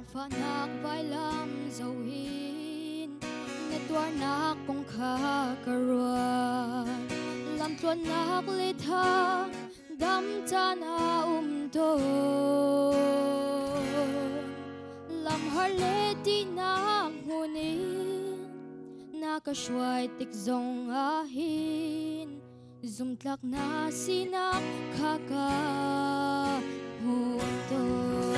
Giang pha nak vai lam dầu hin Nét tua nak bông kha karuan Lam tua nak lê tha Đam cha na ton Lam har lê ti nak ngunin Naka shuai tik zong ahin Zum tlak na sinak kaka huton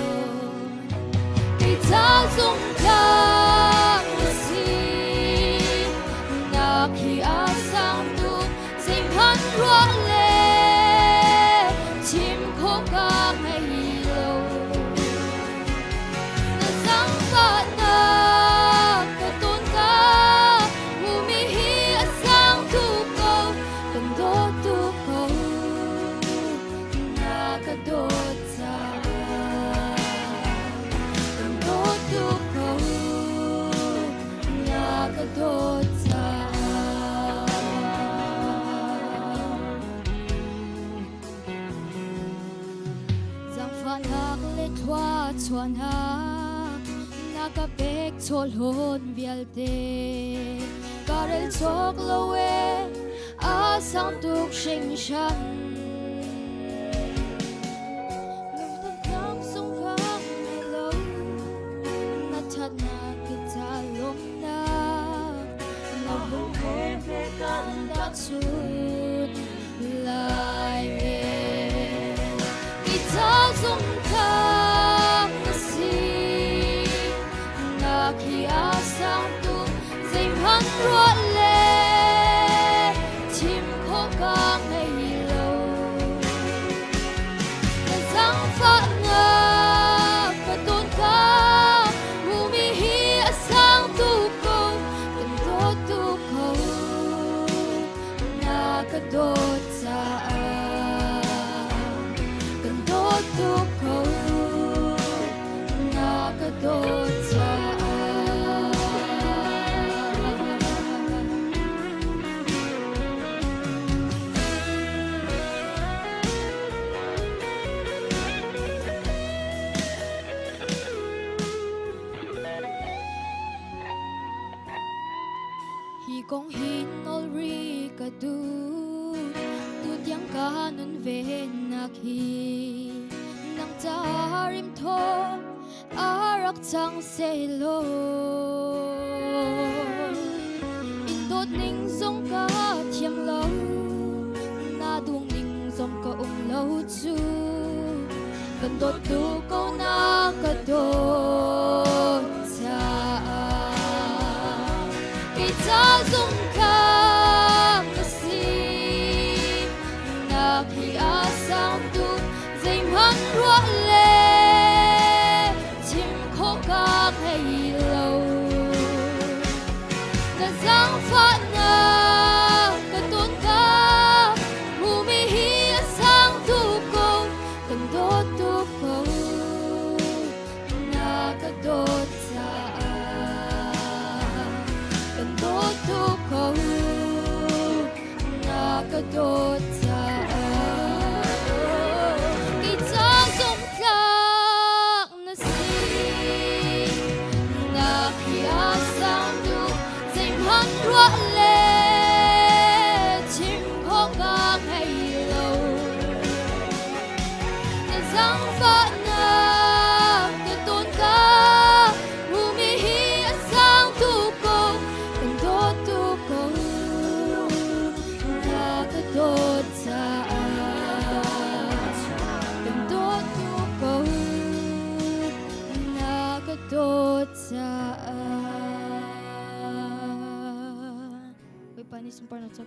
Kita zum tlak na sin Naki asang tu Sing han rua le Chim ko ka ngay lo Na sang ka na Katun ka Humihi asang tu ko Kando tu ko Nakadot sa Kando tu ko Nakadot sa Giang pha nak le thwa chuan hak Nakapek chol hon vial te Karel chok lo we Asang tuk shing shan Nung tak nang sung kang may lo Natat na kita lom na Nabong ko pekan datsut Lai me Kita sung kang nasi Naki asang tuk Zay man ruat le Chim ko ka ngay lo Na zang fa nga Patun ka Humihi asang tu ko Kando tu ko Nakadot sa Kando tu ko Nakadot sa Hi kong hin ol ri ka du Tu tiang ka nun ven nak hi Nang cha rim tho Arak chang se lo Indot ning zong ka thiang lo Na dung ning zong ka lo chu Kan dot tu ko na ka dot cha Kita zum kang nasi Naki asang tu Zay man rua le Chim ko ka ngay lo Na zang fa na Katun ka Humihi asang tu ko Kando tu ko Nakadot sa Kando tu ko Nakadot sa Kita zum tlak na sin Naki asang tu Zay man rua le Chim ko ka ngay lo Na zang fa na Katun ka Humihi asang tu ko Kando tu ko Nakadot sa Kando tu ko Nakadot sa Uy, panis yung parang sa